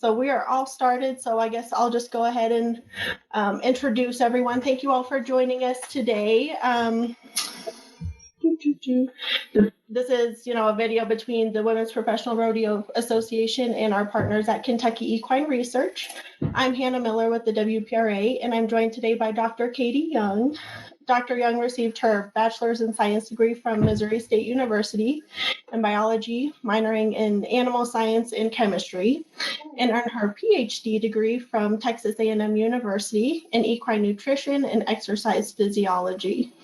So we are all started. So I guess I'll just go ahead and introduce everyone. Thank you all for joining us today. This is, a video between the Women's Professional Rodeo Association and our partners at Kentucky Equine Research. I'm Hannah Miller with the WPRA, and I'm joined today by Dr. Katie Young. Dr. Young received her bachelor's in science degree from Missouri State University in biology, minoring in animal science and chemistry, and earned her PhD degree from Texas A&M University in equine nutrition and exercise physiology.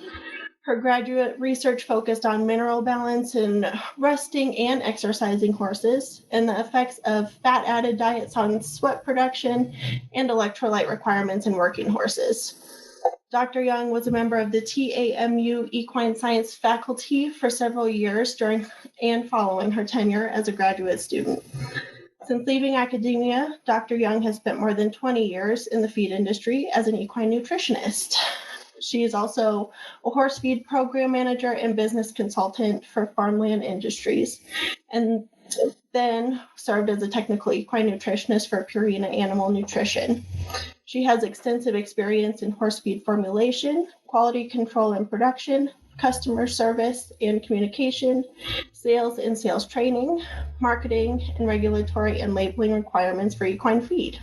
Her graduate research focused on mineral balance in resting and exercising horses and the effects of fat-added diets on sweat production and electrolyte requirements in working horses. Dr. Young was a member of the TAMU Equine Science faculty for several years during and following her tenure as a graduate student. Since leaving academia, Dr. Young has spent more than 20 years in the feed industry as an equine nutritionist. She is also a horse feed program manager and business consultant for Farmland Industries, and then served as a technical equine nutritionist for Purina Animal Nutrition. She has extensive experience in horse feed formulation, quality control and production, customer service and communication, sales and sales training, marketing, and regulatory and labeling requirements for equine feed.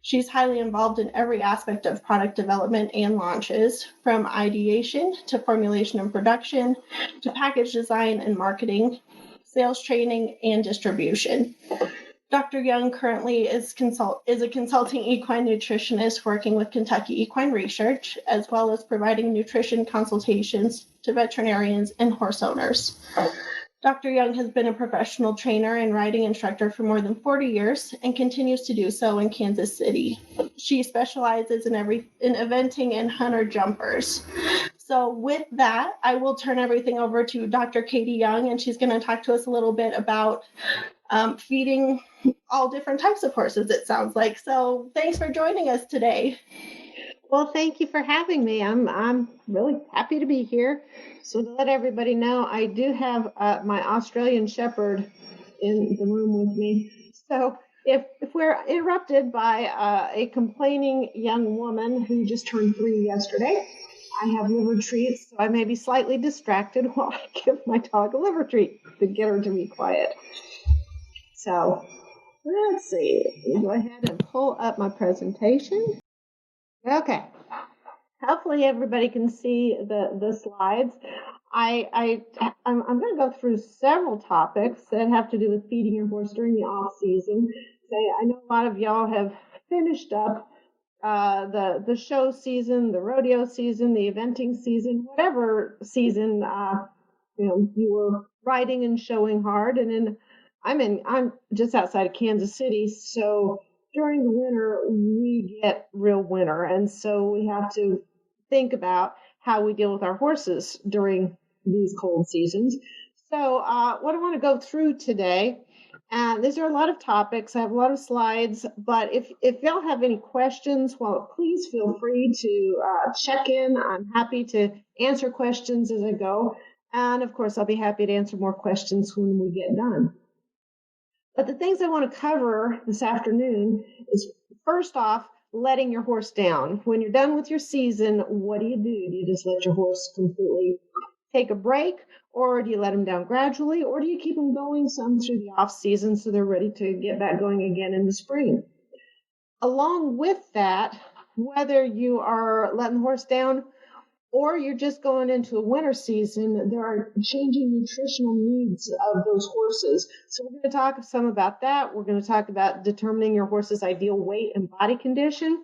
She's highly involved in every aspect of product development and launches, from ideation to formulation and production, to package design and marketing, sales training, and distribution. Dr. Young currently is a consulting equine nutritionist working with Kentucky Equine Research, as well as providing nutrition consultations to veterinarians and horse owners. Dr. Young has been a professional trainer and riding instructor for more than 40 years and continues to do so in Kansas City. She specializes in eventing and hunter jumpers. So with that, I will turn everything over to Dr. Katie Young, and she's going to talk to us a little bit about feeding all different types of horses, it sounds like. So thanks for joining us today. Well, thank you for having me. I'm really happy to be here. So to let everybody know, I do have my Australian Shepherd in the room with me. So if we're interrupted by a complaining young woman who just turned 3 yesterday, I have liver treats, so I may be slightly distracted while I give my dog a liver treat to get her to be quiet. So let's see. Go ahead and pull up my presentation. Okay. Hopefully everybody can see the slides. I'm going to go through several topics that have to do with feeding your horse during the off season. I know a lot of y'all have finished up the show season, the rodeo season, the eventing season, whatever season you were riding and showing hard. And then I'm just outside of Kansas City, so during the winter, we get real winter, and so we have to think about how we deal with our horses during these cold seasons. So what I want to go through today, and these are a lot of topics. I have a lot of slides, but if y'all have any questions, well, please feel free to check in. I'm happy to answer questions as I go, and of course, I'll be happy to answer more questions when we get done. But the things I want to cover this afternoon is, first off, letting your horse down. When you're done with your season, what do? Do you just let your horse completely take a break, or do you let them down gradually, or do you keep them going some through the off season so they're ready to get back going again in the spring? Along with that, whether you are letting the horse down or you're just going into a winter season, there are changing nutritional needs of those horses. So we're going to talk some about that. We're going to talk about determining your horse's ideal weight and body condition,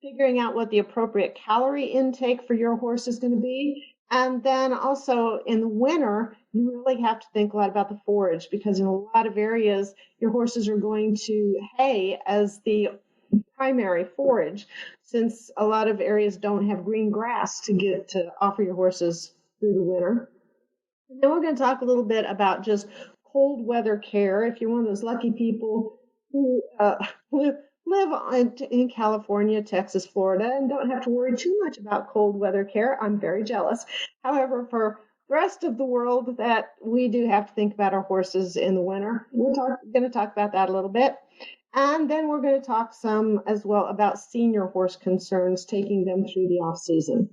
figuring out what the appropriate calorie intake for your horse is going to be. And then also in the winter, you really have to think a lot about the forage, because in a lot of areas, your horses are going to hay as the primary forage, since a lot of areas don't have green grass to offer your horses through the winter. And then we're going to talk a little bit about just cold weather care. If you're one of those lucky people who live in California, Texas, Florida, and don't have to worry too much about cold weather care, I'm very jealous. However, for the rest of the world, that we do have to think about our horses in the winter. We're going to talk about that a little bit. And then we're going to talk some as well about senior horse concerns, taking them through the off season.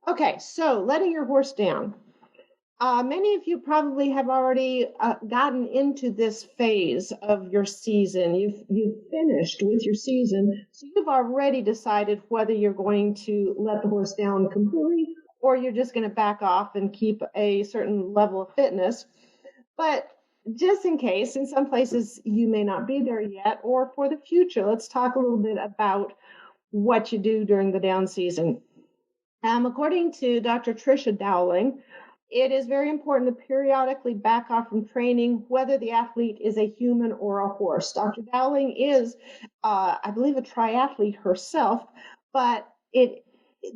Okay, so letting your horse down. Many of you probably have already gotten into this phase of your season. You've finished with your season, so you've already decided whether you're going to let the horse down completely or you're just going to back off and keep a certain level of fitness. But just in case, in some places you may not be there yet, or for the future, let's talk a little bit about what you do during the down season. According to Dr. Tricia Dowling, it is very important to periodically back off from training, whether the athlete is a human or a horse. Dr. Dowling is, I believe, a triathlete herself, but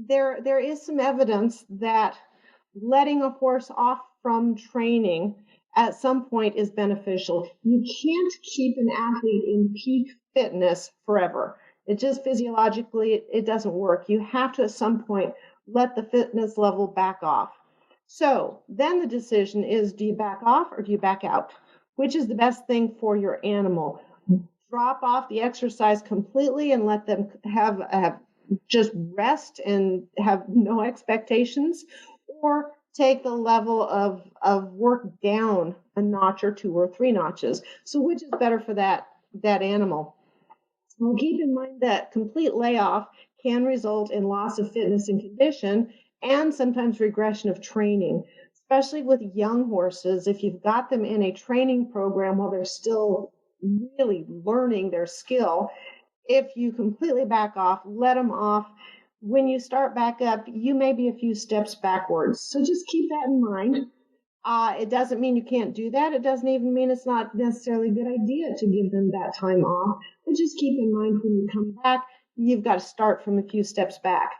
there is some evidence that letting a horse off from training at some point is beneficial. You can't keep an athlete in peak fitness forever. It just physiologically, it doesn't work. You have to at some point let the fitness level back off. So then the decision is, do you back off or do you back out? Which is the best thing for your animal? Drop off the exercise completely and let them have just rest and have no expectations, or take the level of work down a notch or 2 or 3 notches. So which is better for that animal? Well, keep in mind that complete layoff can result in loss of fitness and condition and sometimes regression of training, especially with young horses. If you've got them in a training program while they're still really learning their skill, if you completely back off, let them off, when you start back up, you may be a few steps backwards. So just keep that in mind. It doesn't mean you can't do that. It doesn't even mean it's not necessarily a good idea to give them that time off. But just keep in mind when you come back, you've got to start from a few steps back.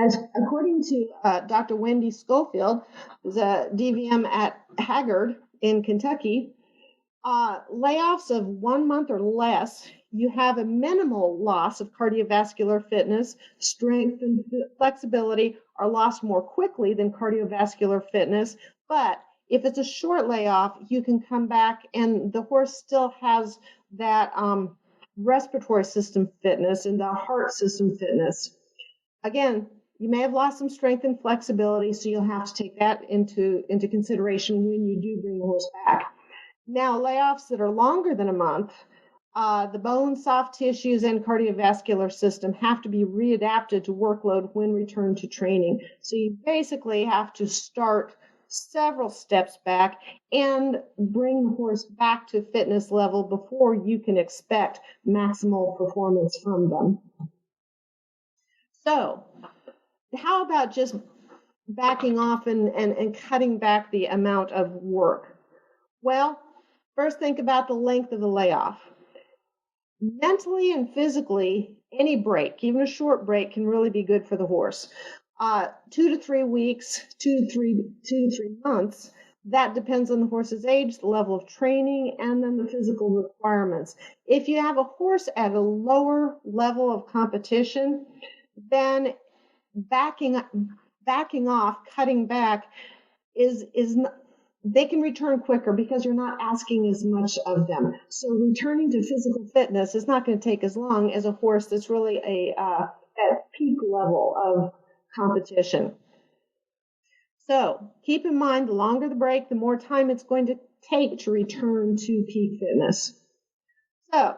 As according to Dr. Wendy Schofield, who's a DVM at Haggard in Kentucky, layoffs of 1 month or less, you have a minimal loss of cardiovascular fitness, strength, and flexibility are lost more quickly than cardiovascular fitness. But if it's a short layoff, you can come back and the horse still has that respiratory system fitness and the heart system fitness. Again, you may have lost some strength and flexibility, so you'll have to take that into consideration when you do bring the horse back. Now, layoffs that are longer than a month, the bone, soft tissues, and cardiovascular system have to be readapted to workload when returned to training. So you basically have to start several steps back and bring the horse back to fitness level before you can expect maximal performance from them. So how about just backing off and cutting back the amount of work? Well, first think about the length of the layoff. Mentally and physically, any break, even a short break, can really be good for the horse. 2 to 3 weeks, 2 to 3 months, that depends on the horse's age, the level of training, and then the physical requirements. If you have a horse at a lower level of competition, then backing off, cutting back is they can return quicker because you're not asking as much of them. So returning to physical fitness is not going to take as long as a horse that's really at peak level of competition. So keep in mind, the longer the break, the more time it's going to take to return to peak fitness. So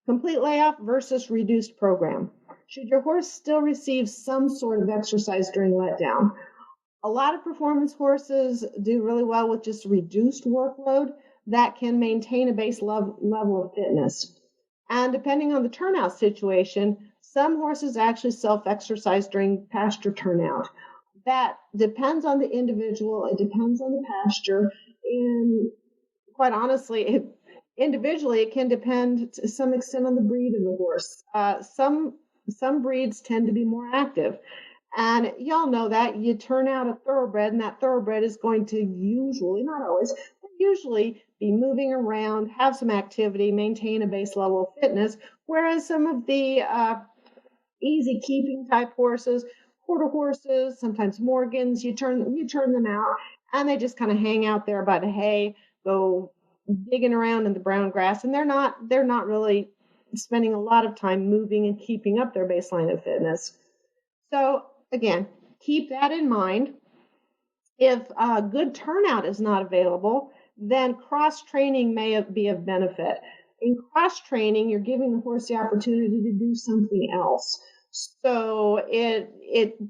complete layoff versus reduced program. Should your horse still receive some sort of exercise during letdown? A lot of performance horses do really well with just reduced workload that can maintain a base level of fitness. And depending on the turnout situation, some horses actually self-exercise during pasture turnout. That depends on the individual, it depends on the pasture, and quite honestly, individually, it can depend to some extent on the breed of the horse. Some breeds tend to be more active. And y'all know that you turn out a thoroughbred, and that thoroughbred is going to usually, not always, but usually be moving around, have some activity, maintain a base level of fitness, whereas some of the easy keeping type horses, quarter horses, sometimes Morgans, you turn them out, and they just kind of hang out there by the hay, go digging around in the brown grass, and they're not really spending a lot of time moving and keeping up their baseline of fitness. So again, keep that in mind. If good turnout is not available, then cross training may be of benefit. In cross training, you're giving the horse the opportunity to do something else. So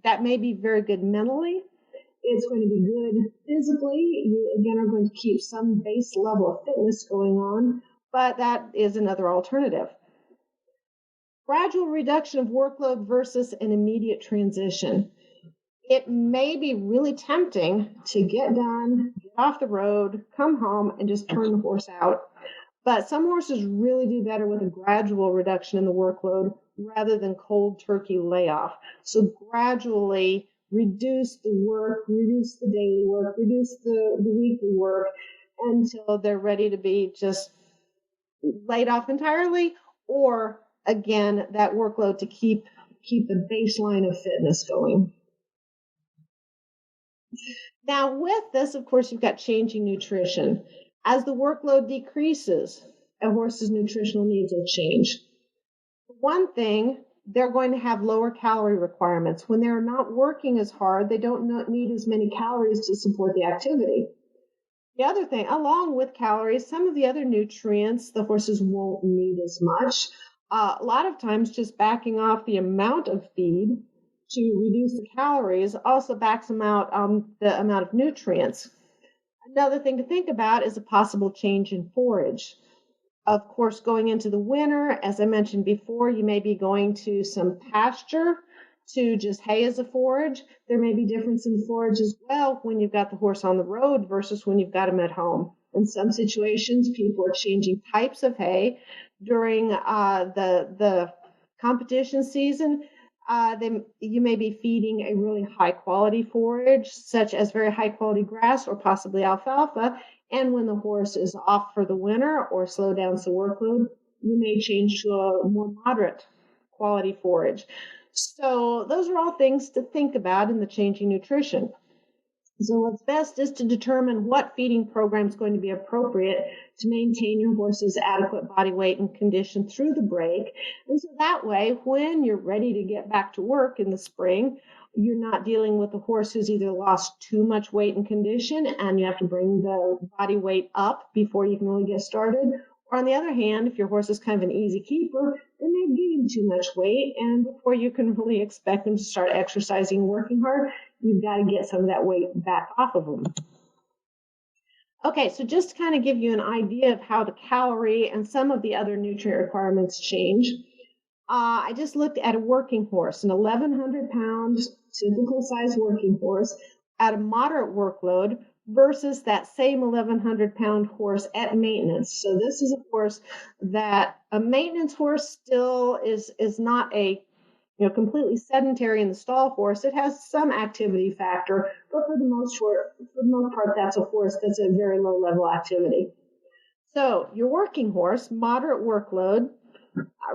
that may be very good mentally. It's going to be good physically. You again are going to keep some base level of fitness going on, but that is another alternative. Gradual reduction of workload versus an immediate transition. It may be really tempting to get done, get off the road, come home, and just turn the horse out. But some horses really do better with a gradual reduction in the workload rather than cold turkey layoff. So gradually reduce the work, reduce the daily work, reduce the weekly work until they're ready to be just laid off entirely, or again, that workload to keep the baseline of fitness going. Now, with this, of course, you've got changing nutrition. As the workload decreases, a horse's nutritional needs will change. One thing, they're going to have lower calorie requirements. When they're not working as hard, they don't need as many calories to support the activity. The other thing, along with calories, some of the other nutrients the horses won't need as much. A lot of times, just backing off the amount of feed to reduce the calories also backs them out on the amount of nutrients. Another thing to think about is a possible change in forage. Of course, going into the winter, as I mentioned before, you may be going to some pasture to just hay as a forage. There may be difference in forage as well when you've got the horse on the road versus when you've got him at home. In some situations, people are changing types of hay during the competition season. You may be feeding a really high quality forage, such as very high quality grass or possibly alfalfa. And when the horse is off for the winter or slow down the workload, you may change to a more moderate quality forage. So those are all things to think about in the changing nutrition. So what's best is to determine what feeding program is going to be appropriate to maintain your horse's adequate body weight and condition through the break. And so that way, when you're ready to get back to work in the spring, you're not dealing with a horse who's either lost too much weight and condition and you have to bring the body weight up before you can really get started. Or on the other hand, if your horse is kind of an easy keeper, then they're gaining too much weight, and before you can really expect them to start exercising and working hard, you've got to get some of that weight back off of them. Okay, so just to kind of give you an idea of how the calorie and some of the other nutrient requirements change, I just looked at a working horse, an 1,100-pound typical size working horse at a moderate workload versus that same 1,100-pound horse at maintenance. So this is a horse that a maintenance horse still is not a completely sedentary in the stall horse. It has some activity factor, but for the most part, that's a horse that's a very low level activity. So your working horse, moderate workload,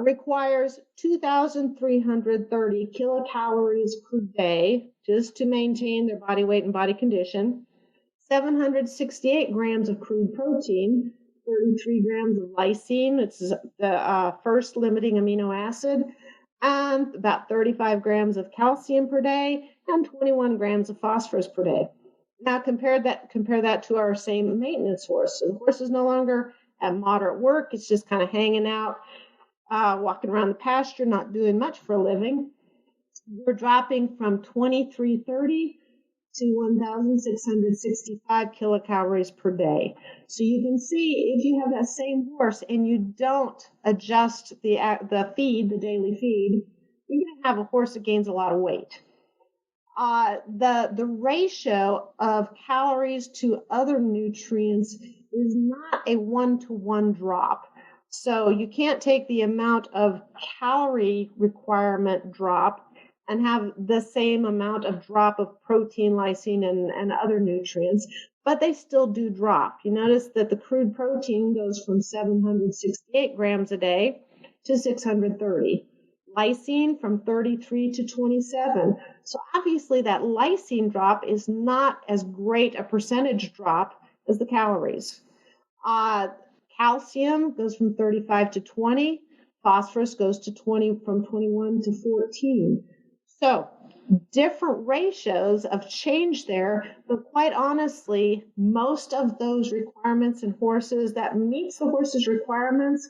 requires 2,330 kilocalories per day just to maintain their body weight and body condition, 768 grams of crude protein, 33 grams of lysine, it's the first limiting amino acid, and about 35 grams of calcium per day, and 21 grams of phosphorus per day. Now compare that to our same maintenance horse. So the horse is no longer at moderate work, it's just kind of hanging out, walking around the pasture, not doing much for a living. We're dropping from 2,330 to 1,665 kilocalories per day. So you can see if you have that same horse and you don't adjust the feed, the daily feed, you're going to have a horse that gains a lot of weight. The ratio of calories to other nutrients is not a one-to-one drop. So you can't take the amount of calorie requirement drop and have the same amount of drop of protein, lysine, and other nutrients, but they still do drop. You notice that the crude protein goes from 768 grams a day to 630. Lysine from 33 to 27. So obviously that lysine drop is not as great a percentage drop as the calories. Uh, Calcium goes from 35 to 20. Phosphorus goes to 20, from 21 to 14. So different ratios of change there, but quite honestly, most of those requirements in horses that meets the horse's requirements,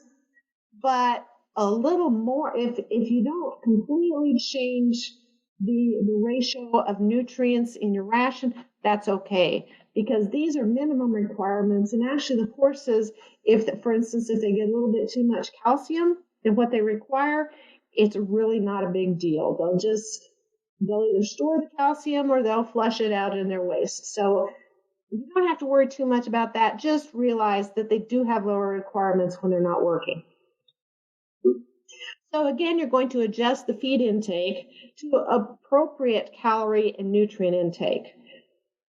but a little more if you don't completely change the ratio of nutrients in your ration, that's okay, because these are minimum requirements. And actually the horses, if for instance if they get a little bit too much calcium than what they require, it's really not a big deal. They'll either store the calcium or they'll flush it out in their waste. So you don't have to worry too much about that. Just realize that they do have lower requirements when they're not working. So again, you're going to adjust the feed intake to appropriate calorie and nutrient intake.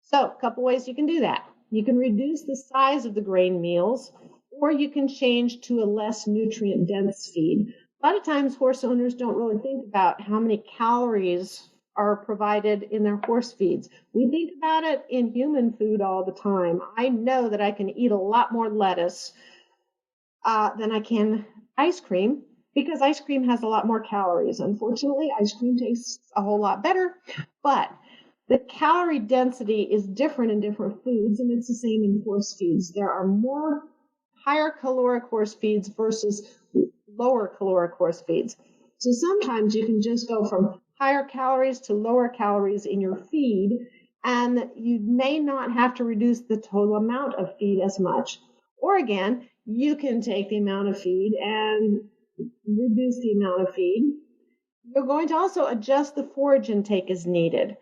So a couple ways you can do that. You can reduce the size of the grain meals, or you can change to a less nutrient dense feed. A lot of times horse owners don't really think about how many calories are provided in their horse feeds. We think about it in human food all the time. I know that I can eat a lot more lettuce than I can ice cream, because ice cream has a lot more calories. Unfortunately, ice cream tastes a whole lot better, but the calorie density is different in different foods, and it's the same in horse feeds. There are more higher caloric horse feeds versus lower caloric horse feeds. So sometimes you can just go from higher calories to lower calories in your feed, and you may not have to reduce the total amount of feed as much. Or again, you can take the amount of feed and reduce the amount of feed. You're going to also adjust the forage intake as needed.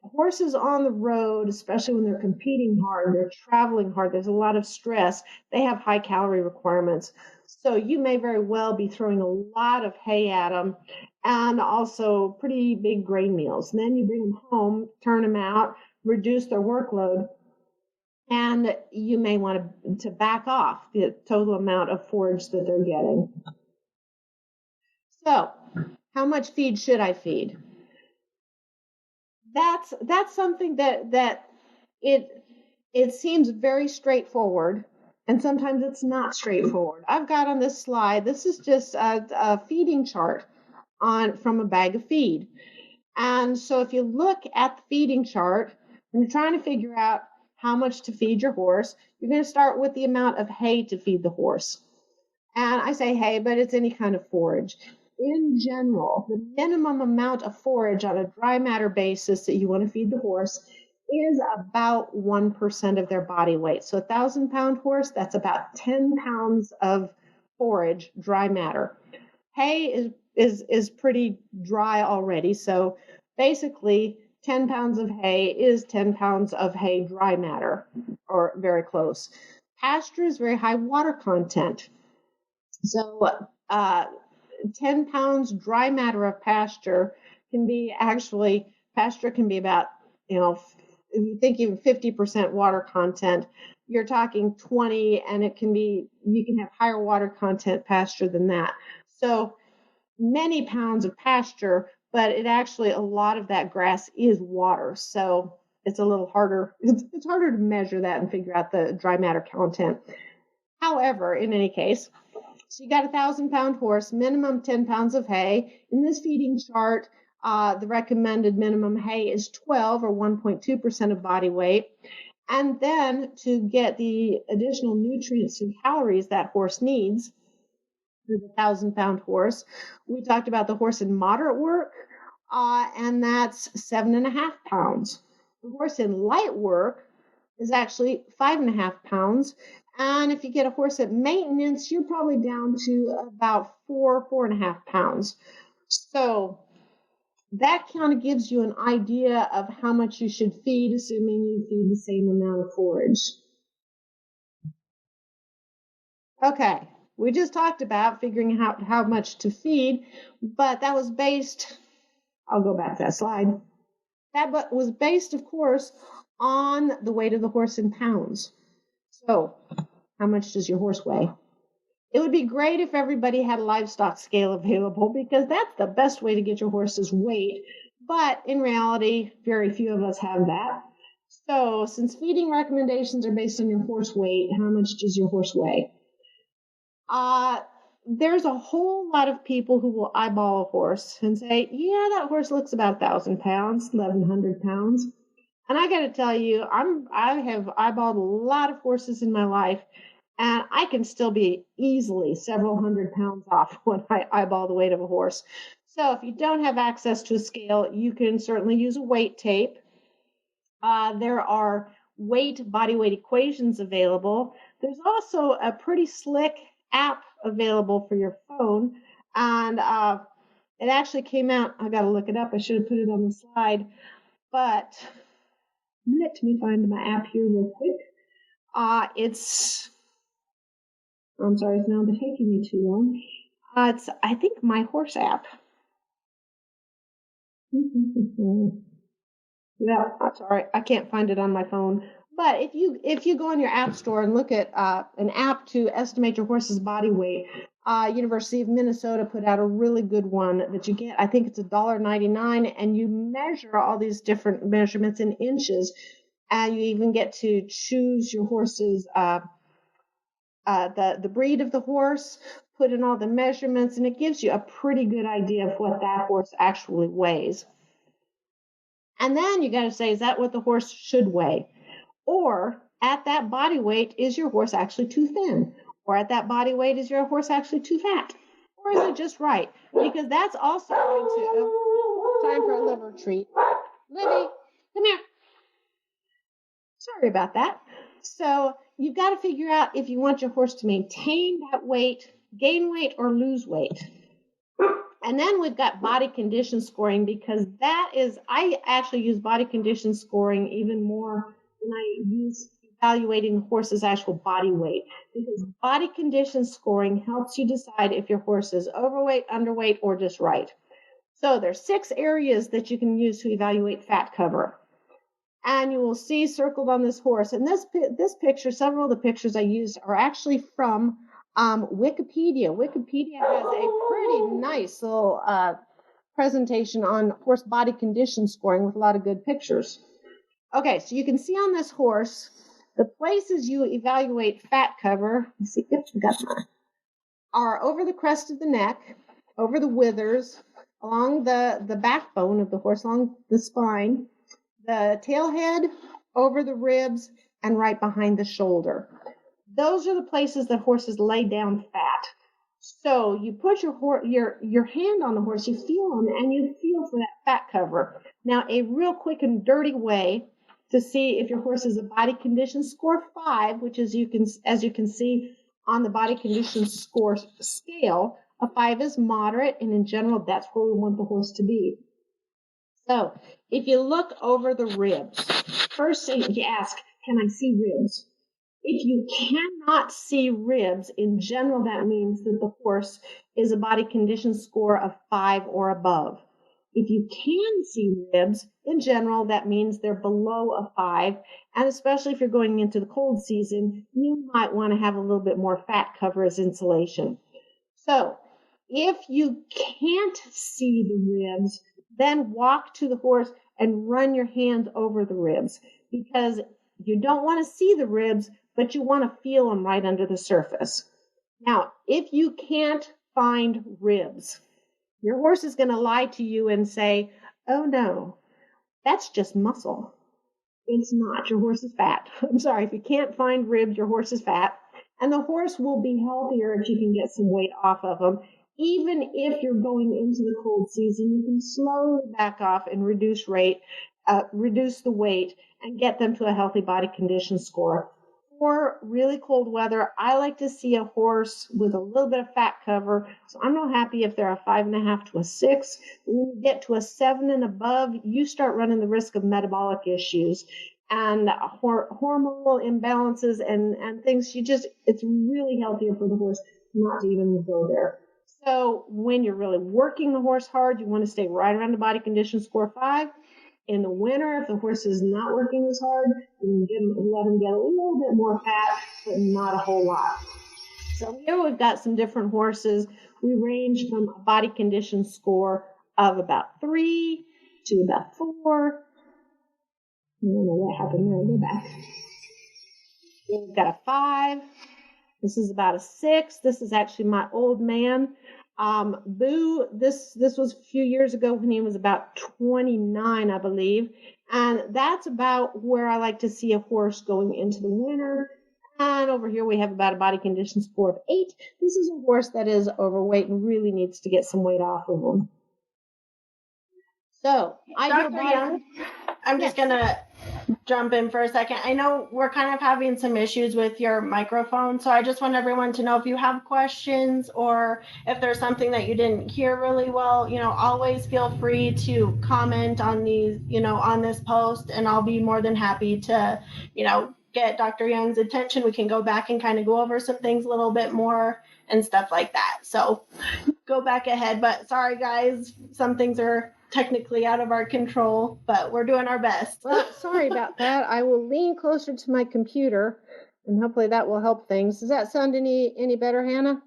Horses on the road, especially when they're competing hard, they're traveling hard, there's a lot of stress, they have high calorie requirements. So you may very well be throwing a lot of hay at them and also pretty big grain meals. And then you bring them home, turn them out, reduce their workload, and you may want to back off the total amount of forage that they're getting. So, how much feed should I feed? That's something that it seems very straightforward, and sometimes it's not straightforward. I've got on this slide, this is just a feeding chart from a bag of feed. And so if you look at the feeding chart and you're trying to figure out how much to feed your horse, you're going to start with the amount of hay to feed the horse. And I say hay, but it's any kind of forage. In general, the minimum amount of forage on a dry matter basis that you want to feed the horse is about 1% of their body weight. So a 1,000-pound horse, that's about 10 pounds of forage, dry matter. Hay is pretty dry already. So basically 10 pounds of hay is 10 pounds of hay dry matter, or very close. Pasture is very high water content. So 10 pounds dry matter of pasture can be about, if you think even 50% water content, you're talking 20, and you can have higher water content pasture than that. So many pounds of pasture, but a lot of that grass is water. So it's a little harder. It's harder to measure that and figure out the dry matter content. However, in any case, so you got a 1,000-pound horse, minimum 10 pounds of hay. In this feeding chart, the recommended minimum hay is 12, or 1.2% of body weight. And then to get the additional nutrients and calories that horse needs, for the 1,000-pound horse, we talked about the horse in moderate work, and that's 7.5 pounds. The horse in light work is actually 5.5 pounds. And if you get a horse at maintenance, you're probably down to about 4.5 pounds. So that kind of gives you an idea of how much you should feed, assuming you feed the same amount of forage. Okay, we just talked about figuring out how much to feed, but that was based, I'll go back to that slide. That was based, of course, on the weight of the horse in pounds. So, how much does your horse weigh? It would be great if everybody had a livestock scale available, because that's the best way to get your horse's weight. But in reality, very few of us have that. So since feeding recommendations are based on your horse weight, how much does your horse weigh? There's a whole lot of people who will eyeball a horse and say, yeah, that horse looks about 1,000 pounds, 1,100 pounds. And I got to tell you, I have eyeballed a lot of horses in my life, and I can still be easily several hundred pounds off when I eyeball the weight of a horse. So if you don't have access to a scale, you can certainly use a weight tape. There are body weight equations available. There's also a pretty slick app available for your phone. And it actually came out. I got to look it up. I should have put it on the slide. But let me find my app here real quick. I'm sorry, it's now been taking me too long. It's, I think, my horse app. No, I'm sorry, I can't find it on my phone. But if you go on your app store and look at an app to estimate your horse's body weight, University of Minnesota put out a really good one that you get. I think it's $1.99, and you measure all these different measurements in inches, and you even get to choose your horse's the breed of the horse, put in all the measurements, and it gives you a pretty good idea of what that horse actually weighs. And then you got to say, is that what the horse should weigh? Or at that body weight, is your horse actually too thin? Or at that body weight, is your horse actually too fat? Or is it just right? Because that's also going to, time for a liver treat. Libby, come here. Sorry about that. So you've got to figure out if you want your horse to maintain that weight, gain weight, or lose weight. And then we've got body condition scoring, because I actually use body condition scoring even more than I use evaluating the horse's actual body weight, because body condition scoring helps you decide if your horse is overweight, underweight, or just right. So there's 6 areas that you can use to evaluate fat cover. And you will see circled on this horse. And this picture, several of the pictures I used are actually from Wikipedia. Wikipedia has a pretty nice little presentation on horse body condition scoring with a lot of good pictures. Okay, so you can see on this horse, the places you evaluate fat cover, let's see, oops, we got mine, are over the crest of the neck, over the withers, along the backbone of the horse, along the spine, the tail head, over the ribs, and right behind the shoulder. Those are the places that horses lay down fat. So you put your hand on the horse, you feel them, and you feel for that fat cover. Now, a real quick and dirty way to see if your horse is a body condition score 5, which is as you can see on the body condition score scale, a 5 is moderate, and in general, that's where we want the horse to be. So if you look over the ribs, first thing you ask, can I see ribs? If you cannot see ribs, in general, that means that the horse is a body condition score of 5 or above. If you can see ribs, in general, that means they're below a 5. And especially if you're going into the cold season, you might want to have a little bit more fat cover as insulation. So if you can't see the ribs, then walk to the horse and run your hand over the ribs, because you don't want to see the ribs, but you want to feel them right under the surface. Now, if you can't find ribs, your horse is going to lie to you and say, oh no, that's just muscle. It's not. Your horse is fat. I'm sorry, if you can't find ribs, your horse is fat. And the horse will be healthier if you can get some weight off of them. Even if you're going into the cold season, you can slowly back off and reduce the weight and get them to a healthy body condition score. For really cold weather, I like to see a horse with a little bit of fat cover. So I'm not happy if they're a 5.5 to a 6. When you get to a 7 and above, you start running the risk of metabolic issues and hormonal imbalances and things. It's really healthier for the horse not to even go there. So when you're really working the horse hard, you want to stay right around the body condition score 5. In the winter, if the horse is not working as hard, you can let him get a little bit more fat, but not a whole lot. So here we've got some different horses. We range from a body condition score of about 3 to about 4. I don't know what happened there. Go back. We've got a 5. This is about a 6. This is actually my old man. Boo, this was a few years ago when he was about 29, I believe. And that's about where I like to see a horse going into the winter. And over here we have about a body condition score of 8. This is a horse that is overweight and really needs to get some weight off of him. So, Dr. Young, I'm just going to jump in for a second. I know we're kind of having some issues with your microphone, so I just want everyone to know if you have questions or if there's something that you didn't hear really well, always feel free to comment on these, on this post, and I'll be more than happy to, get Dr. Young's attention. We can go back and kind of go over some things a little bit more and stuff like that. So go back ahead, but sorry guys, some things are technically out of our control, but we're doing our best. Well, sorry about that. I will lean closer to my computer, and hopefully that will help things. Does that sound any better, Hannah?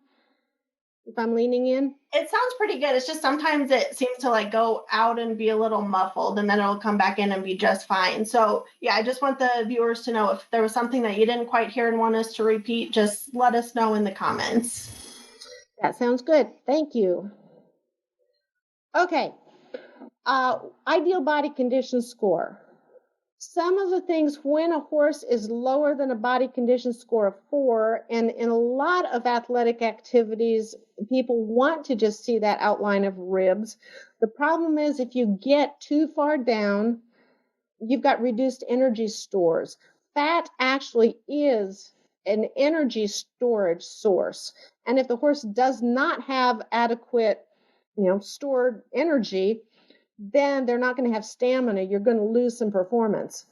If I'm leaning in? It sounds pretty good. It's just sometimes it seems to go out and be a little muffled, and then it'll come back in and be just fine. So yeah, I just want the viewers to know if there was something that you didn't quite hear and want us to repeat, just let us know in the comments. That sounds good. Thank you. Okay. Ideal body condition score. Some of the things when a horse is lower than a body condition score of 4, and in a lot of athletic activities, people want to just see that outline of ribs. The problem is if you get too far down, you've got reduced energy stores. Fat actually is an energy storage source. And if the horse does not have adequate, stored energy, then they're not going to have stamina. You're going to lose some performance.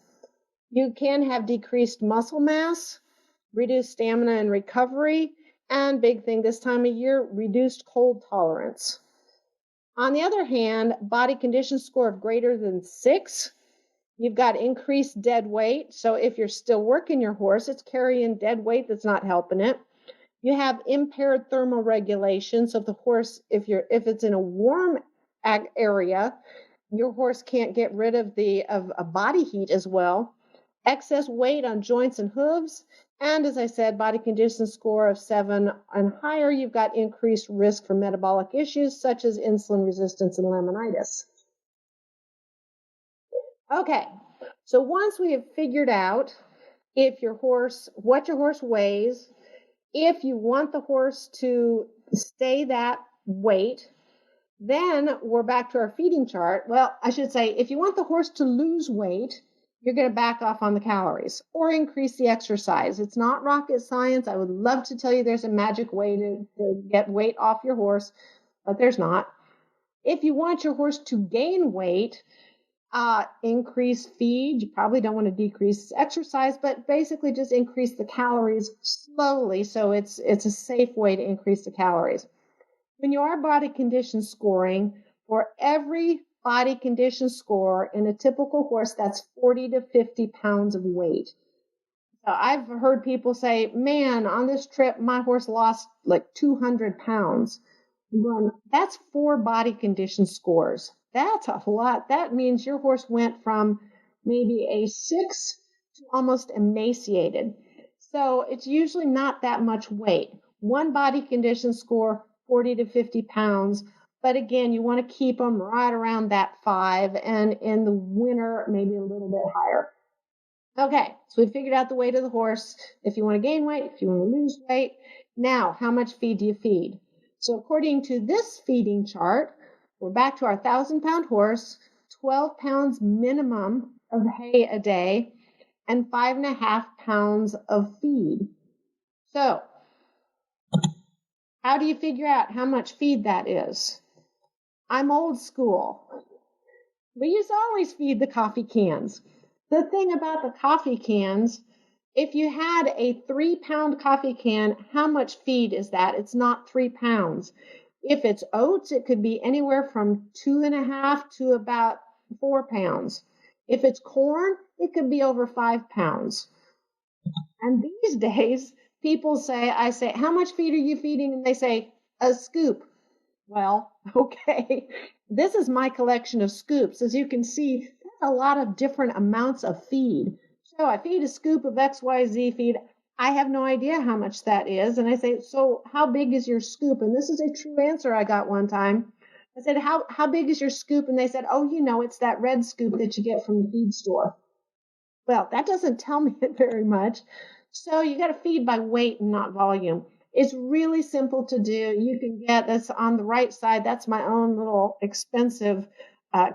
You can have decreased muscle mass, reduced stamina and recovery, and big thing this time of year, reduced cold tolerance. On the other hand, body condition score of greater than 6, you've got increased dead weight. So if you're still working your horse, it's carrying dead weight that's not helping it. You have impaired thermal regulation. So if the horse, if it's in a warm area, your horse can't get rid of a body heat as well. Excess weight on joints and hooves, and as I said, body condition score of 7 and higher, you've got increased risk for metabolic issues such as insulin resistance and laminitis. Okay, so once we have figured out what your horse weighs, if you want the horse to stay that weight, then we're back to our feeding chart. Well, I should say, if you want the horse to lose weight, you're going to back off on the calories or increase the exercise. It's not rocket science. I would love to tell you there's a magic way to get weight off your horse, but there's not. If you want your horse to gain weight, increase feed. You probably don't want to decrease exercise, but basically just increase the calories slowly. So it's a safe way to increase the calories. When you are body condition scoring, for every body condition score in a typical horse, that's 40 to 50 pounds of weight. So I've heard people say, man, on this trip, my horse lost like 200 pounds. That's 4 body condition scores. That's a lot. That means your horse went from maybe a 6 to almost emaciated. So it's usually not that much weight. 1 body condition score, 40 to 50 pounds. But again, you want to keep them right around that 5, and in the winter, maybe a little bit higher. Okay, so we figured out the weight of the horse. If you want to gain weight, if you want to lose weight. Now, how much feed do you feed? So according to this feeding chart, we're back to our 1,000-pound horse, 12 pounds minimum of hay a day, and 5.5 pounds of feed. So how do you figure out how much feed that is? I'm old school. We used to always feed the coffee cans. The thing about the coffee cans, if you had a 3-pound coffee can, how much feed is that? It's not 3 pounds. If it's oats, it could be anywhere from 2.5 to about 4 pounds. If it's corn, it could be over 5 pounds. And these days, people say, I say, how much feed are you feeding? And they say, a scoop. Well, okay. This is my collection of scoops. As you can see, a lot of different amounts of feed. So I feed a scoop of XYZ feed. I have no idea how much that is. And I say, so how big is your scoop? And this is a true answer I got one time. I said, how big is your scoop? And they said, oh, it's that red scoop that you get from the feed store. Well, that doesn't tell me very much. So you got to feed by weight and not volume. It's really simple to do. You can get this on the right side. That's my own little expensive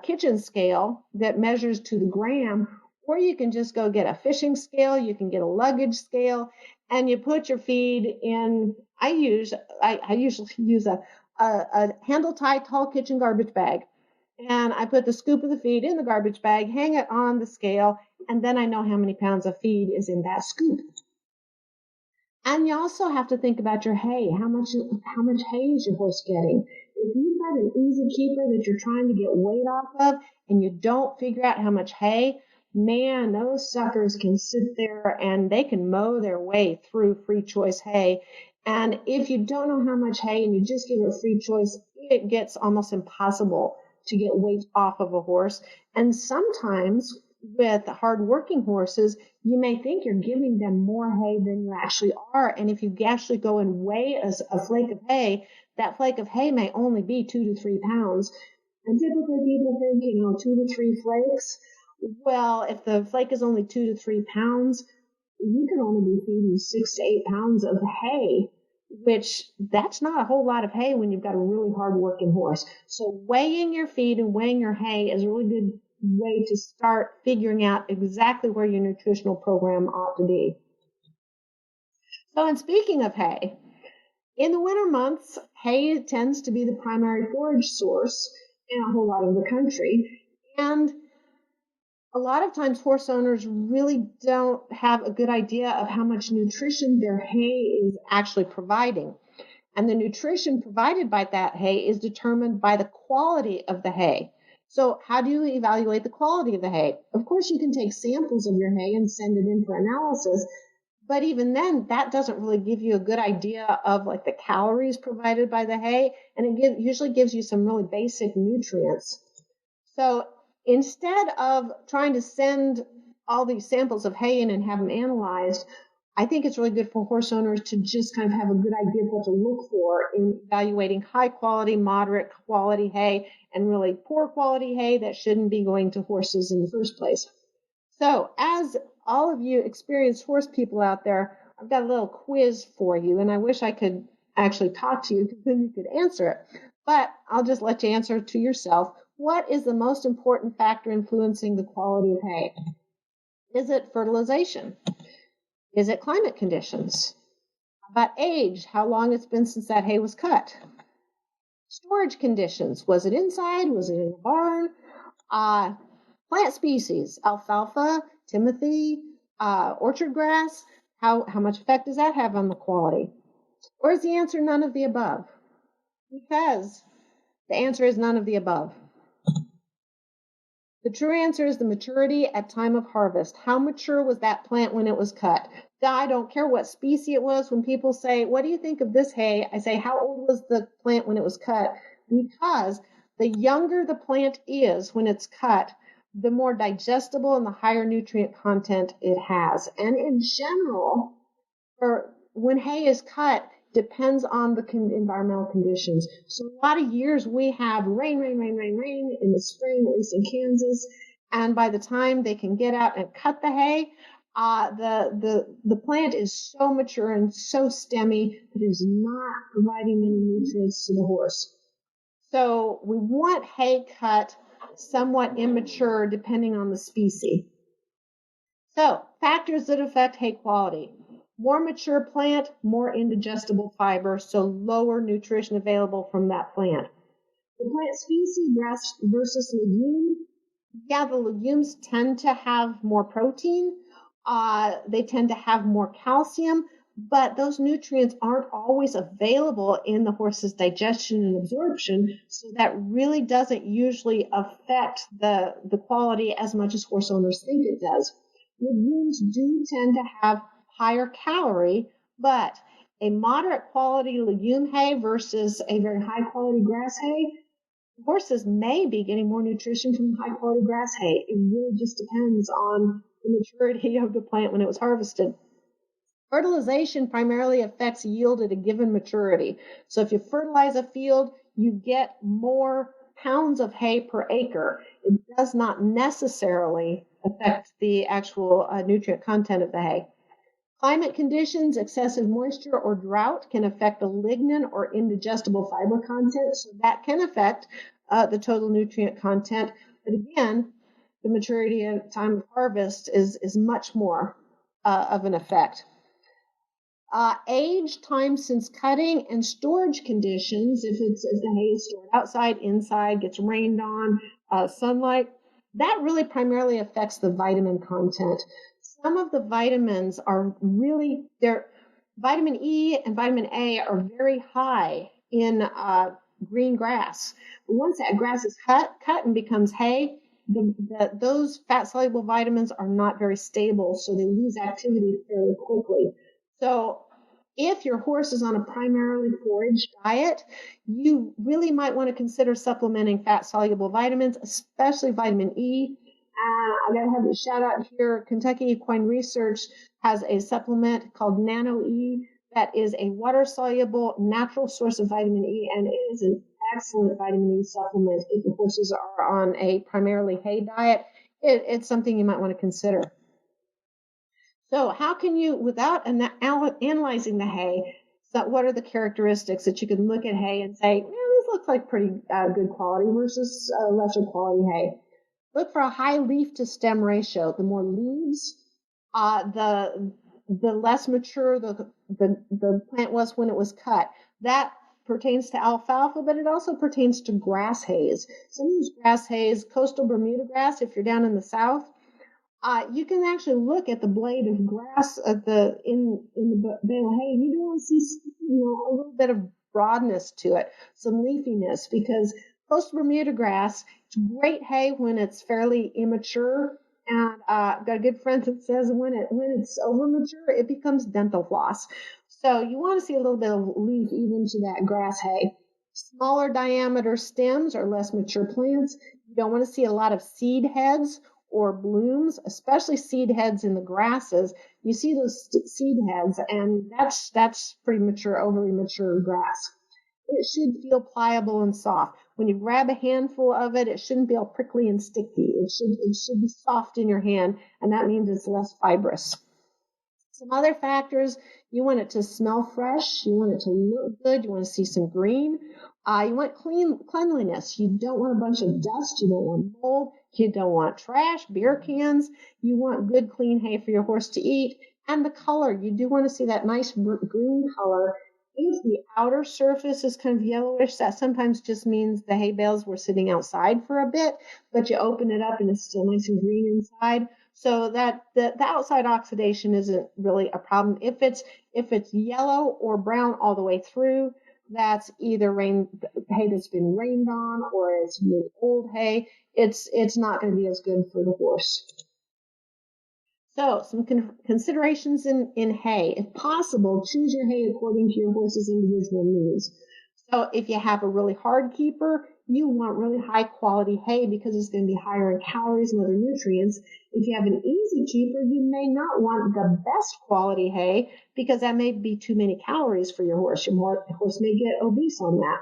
kitchen scale that measures to the gram. Or you can just go get a fishing scale. You can get a luggage scale, and you put your feed in. I usually use a handle-tied tall kitchen garbage bag. And I put the scoop of the feed in the garbage bag, hang it on the scale, and then I know how many pounds of feed is in that scoop. And you also have to think about your hay. How much hay is your horse getting? If you've got an easy keeper that you're trying to get weight off of and you don't figure out how much hay, man, those suckers can sit there and they can mow their way through free choice hay. And if you don't know how much hay and you just give it free choice, it gets almost impossible to get weight off of a horse. And sometimes with hard-working horses, you may think you're giving them more hay than you actually are. And if you actually go and weigh a flake of hay, that flake of hay may only be 2 to 3 pounds. And typically people think, 2 to 3 flakes. Well, if the flake is only 2 to 3 pounds, you can only be feeding 6 to 8 pounds of hay, which that's not a whole lot of hay when you've got a really hard-working horse. So weighing your feed and weighing your hay is a really good way to start figuring out exactly where your nutritional program ought to be. So, and speaking of hay, in the winter months, hay tends to be the primary forage source in a whole lot of the country. And a lot of times horse owners really don't have a good idea of how much nutrition their hay is actually providing. And the nutrition provided by that hay is determined by the quality of the hay. So how do you evaluate the quality of the hay? Of course, you can take samples of your hay and send it in for analysis. But even then, that doesn't really give you a good idea of like the calories provided by the hay. And it usually gives you some really basic nutrients. So instead of trying to send all these samples of hay in and have them analyzed, I think it's really good for horse owners to just kind of have a good idea of what to look for in evaluating high quality, moderate quality hay, and really poor quality hay that shouldn't be going to horses in the first place. So as all of you experienced horse people out there, I've got a little quiz for you, and I wish I could actually talk to you because then you could answer it. But I'll just let you answer to yourself. What is the most important factor influencing the quality of hay? Is it fertilization? Is it climate conditions? About age, how long it's been since that hay was cut? Storage conditions, was it inside? Was it in a barn? Plant species, alfalfa, timothy, orchard grass, how much effect does that have on the quality? Or is the answer none of the above? Because the answer is none of the above. The true answer is the maturity at time of harvest. How mature was that plant when it was cut? I don't care what species it was. When people say, what do you think of this hay? I say, how old was the plant when it was cut? Because the younger the plant is when it's cut, the more digestible and the higher nutrient content it has. And in general, when hay is cut, depends on the environmental conditions. So a lot of years we have rain in the spring, at least in Kansas, and by the time they can get out and cut the hay, the plant is so mature and so stemmy that it is not providing any nutrients to the horse. So we want hay cut somewhat immature depending on the species. So factors that affect hay quality. More mature plant, more indigestible fiber, so lower nutrition available from that plant. The plant species versus legume. Yeah, the legumes tend to have more protein. They tend to have more calcium, but those nutrients aren't always available in the horse's digestion and absorption, so that really doesn't usually affect the quality as much as horse owners think it does. Legumes do tend to have higher calorie, but a moderate quality legume hay versus a very high quality grass hay, Horses may be getting more nutrition from high quality grass hay. It really just depends on the maturity of the plant when it was harvested. Fertilization primarily affects yield at a given maturity. So if you fertilize a field, you get more pounds of hay per acre. It does not necessarily affect the actual nutrient content of the hay. Climate conditions, excessive moisture, or drought can affect the lignin or indigestible fiber content, so that can affect the total nutrient content. But again, the maturity and time of harvest is much more of an effect. Age, time since cutting, and storage conditions, if the hay is stored outside, inside, gets rained on, sunlight, that really primarily affects the vitamin content. Some of the vitamins are really, vitamin E and vitamin A are very high in green grass. But once that grass is cut and becomes hay, those fat-soluble vitamins are not very stable, so they lose activity fairly quickly. So if your horse is on a primarily forage diet, you really might want to consider supplementing fat-soluble vitamins, especially vitamin E. I got to have a shout out here. Kentucky Equine Research has a supplement called Nano E that is a water-soluble natural source of vitamin E, and it is an excellent vitamin E supplement if the horses are on a primarily hay diet. It's something you might want to consider. So how can you, without analyzing the hay, what are the characteristics that you can look at hay and say, this looks like pretty good quality versus lesser quality hay? Look for a high leaf to stem ratio. The more leaves, the less mature the plant was when it was cut. That pertains to alfalfa, but it also pertains to grass hays. Some of these grass hays, coastal Bermuda grass, if you're down in the south, you can actually look at the blade of grass at in the bale of hay, and you do want to see a little bit of broadness to it, some leafiness, because coastal Bermuda grass, it's great hay when it's fairly immature. And I've got a good friend that says when it's over mature, it becomes dental floss. So you want to see a little bit of leaf even to that grass hay. Smaller diameter stems are less mature plants. You don't want to see a lot of seed heads or blooms, especially seed heads in the grasses. You see those seed heads, and that's pretty mature, overly mature grass. It should feel pliable and soft. When you grab a handful of it, it shouldn't be all prickly and sticky. It should be soft in your hand, and that means it's less fibrous. Some other factors, you want it to smell fresh, you want it to look good, you want to see some green. You want cleanliness. You don't want a bunch of dust, you don't want mold, you don't want trash, beer cans. You want good, clean hay for your horse to eat. And the color, you do want to see that nice green color. If the outer surface is kind of yellowish, that sometimes just means the hay bales were sitting outside for a bit, but you open it up and it's still nice and green inside. So that the outside oxidation isn't really a problem. If it's yellow or brown all the way through, that's either hay that's been rained on, or it's really old hay. It's not going to be as good for the horse. So some considerations in hay. If possible, choose your hay according to your horse's individual needs. So if you have a really hard keeper, you want really high quality hay because it's going to be higher in calories and other nutrients. If you have an easy keeper, you may not want the best quality hay because that may be too many calories for your horse. Your horse may get obese on that.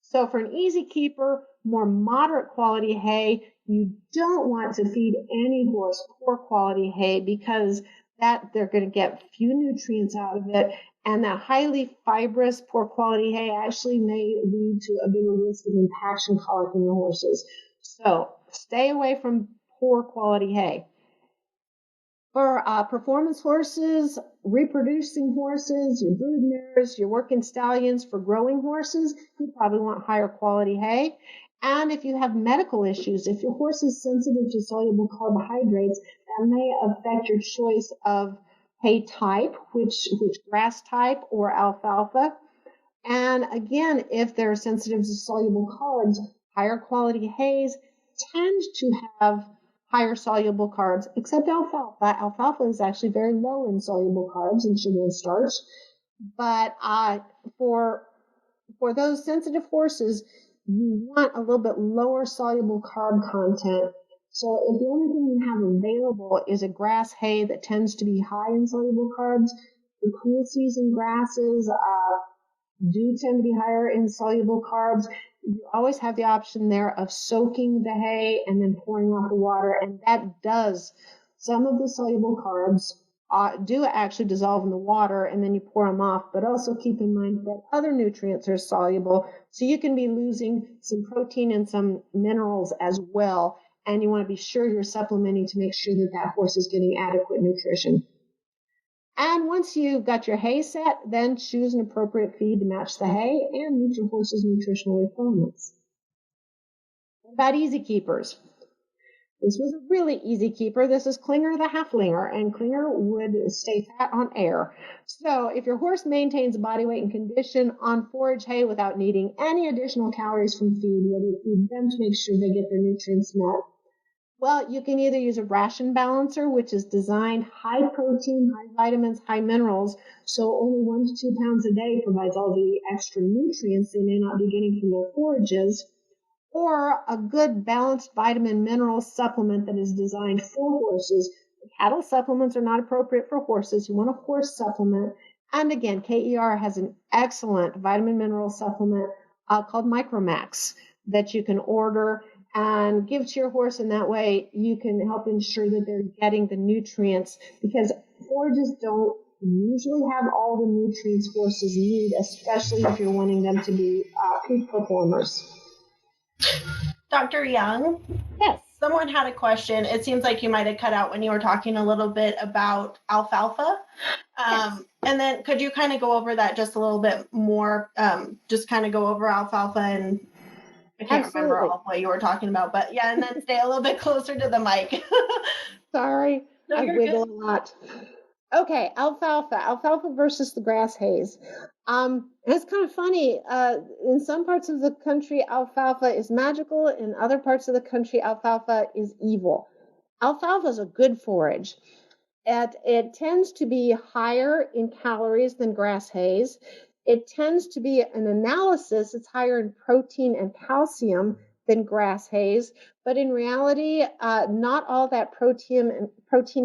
So for an easy keeper, more moderate quality hay, you don't want to feed any horse poor quality hay because that they're going to get few nutrients out of it. And that highly fibrous, poor quality hay actually may lead to a bigger risk of impaction colic in your horses. So stay away from poor quality hay. For performance horses, reproducing horses, your brood mares, your working stallions, for growing horses, you probably want higher quality hay. And if you have medical issues, if your horse is sensitive to soluble carbohydrates, that may affect your choice of hay type, which grass type or alfalfa. And again, if they're sensitive to soluble carbs, higher quality hays tend to have higher soluble carbs, except alfalfa. Alfalfa is actually very low in soluble carbs and sugar and starch. But for those sensitive horses, you want a little bit lower soluble carb content. So if the only thing you have available is a grass hay that tends to be high in soluble carbs, the cool season grasses do tend to be higher in soluble carbs. You always have the option there of soaking the hay and then pouring off the water, and that does some of the soluble carbs do actually dissolve in the water, and then you pour them off. But also keep in mind that other nutrients are soluble, so you can be losing some protein and some minerals as well. And you want to be sure you're supplementing to make sure that that horse is getting adequate nutrition. And once you've got your hay set, then choose an appropriate feed to match the hay and meet your horse's nutritional requirements. What about easy keepers? This was a really easy keeper. This is Klinger the Halflinger, and Klinger would stay fat on air. So if your horse maintains body weight and condition on forage hay without needing any additional calories from feed, whether you feed them to make sure they get their nutrients met, well, you can either use a ration balancer, which is designed high protein, high vitamins, high minerals, so only 1 to 2 pounds a day provides all the extra nutrients they may not be getting from their forages, or a good balanced vitamin mineral supplement that is designed for horses. Cattle supplements are not appropriate for horses. You want a horse supplement. And again, KER has an excellent vitamin mineral supplement called Micromax that you can order and give to your horse. In that way, you can help ensure that they're getting the nutrients, because forages don't usually have all the nutrients horses need, especially if you're wanting them to be peak performers. Dr. Young? Yes. Someone had a question. It seems like you might have cut out when you were talking a little bit about alfalfa. Yes. And then could you kind of go over that just a little bit more? Just kind of go over alfalfa, and I can't remember all what you were talking about, but yeah, and then stay a little bit closer to the mic. Sorry, No, I you're wiggle good. a lot. Okay, alfalfa versus the grass hays. It's kind of funny. In some parts of the country, alfalfa is magical. In other parts of the country, alfalfa is evil. Alfalfa is a good forage. It tends to be higher in calories than grass hays. It tends to be an analysis. It's higher in protein and calcium than grass hays. But in reality, not all that protein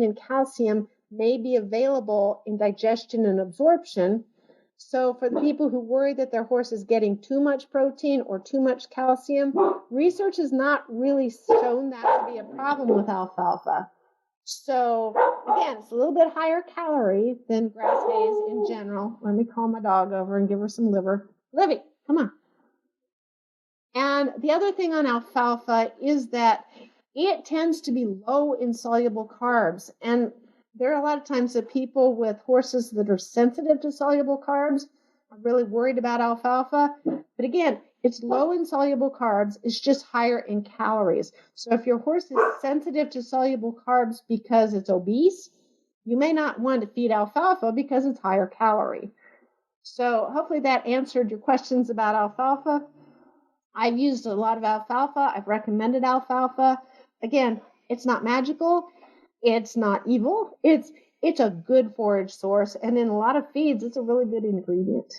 and calcium may be available in digestion and absorption. So for the people who worry that their horse is getting too much protein or too much calcium, research has not really shown that to be a problem with alfalfa. So again, it's a little bit higher calorie than grass hays in general. Let me call my dog over and give her some liver. Livy, come on. And the other thing on alfalfa is that it tends to be low in soluble carbs. And there are a lot of times that people with horses that are sensitive to soluble carbs are really worried about alfalfa. But again, it's low in soluble carbs. It's just higher in calories. So if your horse is sensitive to soluble carbs because it's obese, you may not want to feed alfalfa because it's higher calorie. So hopefully that answered your questions about alfalfa. I've used a lot of alfalfa. I've recommended alfalfa. Again, it's not magical. It's not evil. It's a good forage source, and in a lot of feeds, it's a really good ingredient.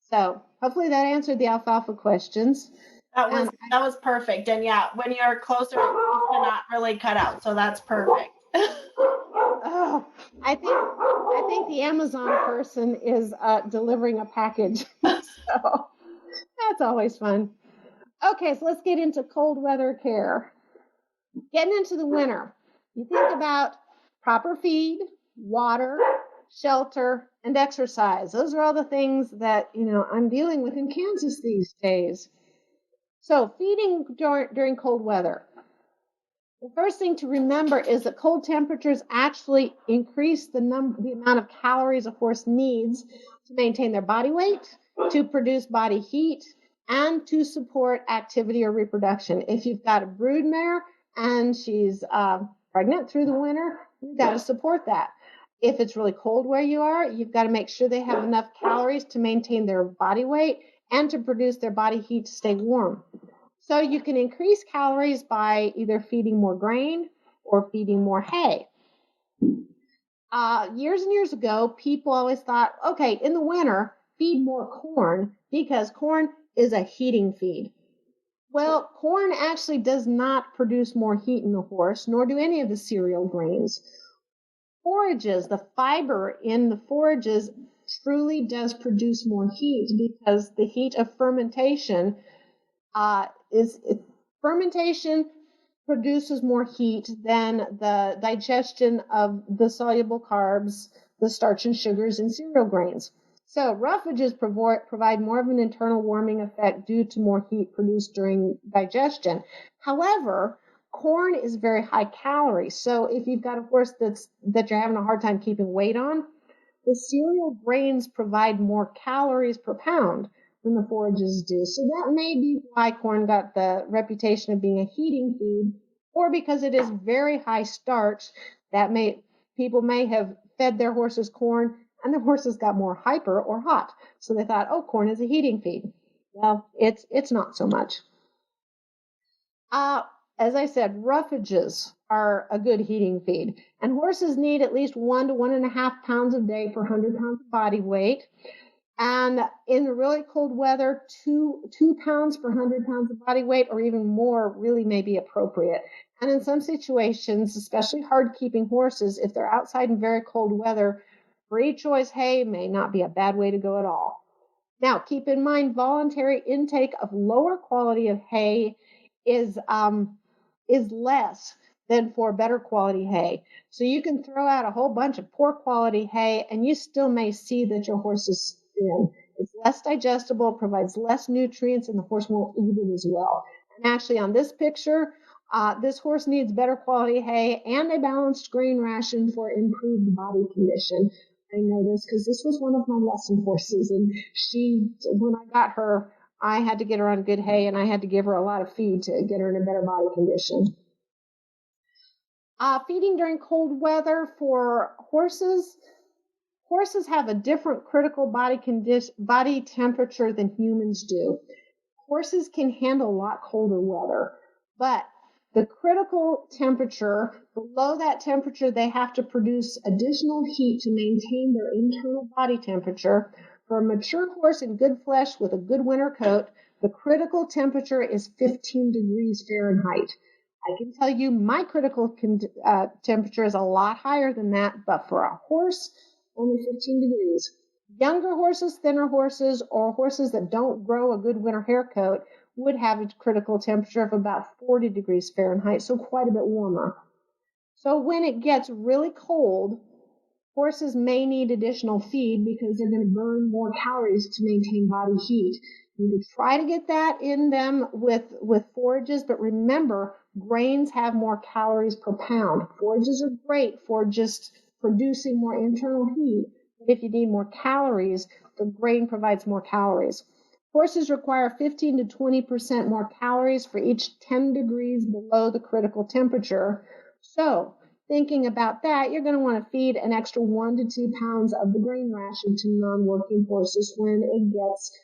So hopefully that answered the alfalfa questions. That was perfect. And yeah, when you're closer, you cannot really cut out. So that's perfect. Oh, I think the Amazon person is delivering a package. So that's always fun. Okay, so let's get into cold weather care. Getting into the winter, you think about proper feed, water, shelter, and exercise. Those are all the things that, I'm dealing with in Kansas these days. So feeding during cold weather. The first thing to remember is that cold temperatures actually increase the amount of calories a horse needs to maintain their body weight, to produce body heat, and to support activity or reproduction. If you've got a broodmare and she's pregnant through the winter, you've got to support that. If it's really cold where you are, you've got to make sure they have enough calories to maintain their body weight and to produce their body heat to stay warm. So you can increase calories by either feeding more grain or feeding more hay. Years and years ago, people always thought, okay, in the winter, feed more corn because corn is a heating feed. Well, corn actually does not produce more heat in the horse, nor do any of the cereal grains. Forages, the fiber in the forages truly does produce more heat because the heat of fermentation fermentation produces more heat than the digestion of the soluble carbs, the starch and sugars in cereal grains. So roughages provide more of an internal warming effect due to more heat produced during digestion. However, corn is very high calorie. So if you've got a horse that you're having a hard time keeping weight on, the cereal grains provide more calories per pound than the forages do. So that may be why corn got the reputation of being a heating feed, or because it is very high starch. People may have fed their horses corn and the horses got more hyper or hot. So they thought, oh, corn is a heating feed. Well, it's not so much. As I said, roughages are a good heating feed, and horses need at least 1 to 1.5 pounds a day per 100 pounds of body weight. And in the really cold weather, 2 pounds per 100 pounds of body weight or even more really may be appropriate. And in some situations, especially hard keeping horses, if they're outside in very cold weather, free choice hay may not be a bad way to go at all. Now, keep in mind, voluntary intake of lower quality of hay is less than for better quality hay. So you can throw out a whole bunch of poor quality hay and you still may see that your horse is thin. It's less digestible, provides less nutrients, and the horse won't eat it as well. And actually on this picture, this horse needs better quality hay and a balanced grain ration for improved body condition. I know this because this was one of my lesson horses, and when I got her, I had to get her on good hay and I had to give her a lot of feed to get her in a better body condition. Feeding during cold weather for horses. Horses have a different critical body temperature than humans do. Horses can handle a lot colder weather, but the critical temperature, below that temperature, they have to produce additional heat to maintain their internal body temperature. For a mature horse in good flesh with a good winter coat, the critical temperature is 15 degrees Fahrenheit. I can tell you my critical temperature is a lot higher than that, but for a horse, only 15 degrees. Younger horses, thinner horses, or horses that don't grow a good winter hair coat would have a critical temperature of about 40 degrees Fahrenheit, so quite a bit warmer. So when it gets really cold, horses may need additional feed because they're going to burn more calories to maintain body heat. You can try to get that in them with forages, but remember, grains have more calories per pound. Forages are great for just producing more internal heat, but if you need more calories, the grain provides more calories. Horses require 15 to 20% more calories for each 10 degrees below the critical temperature. So, thinking about that, you're going to want to feed an extra 1 to 2 pounds of the grain ration to non-working horses when it gets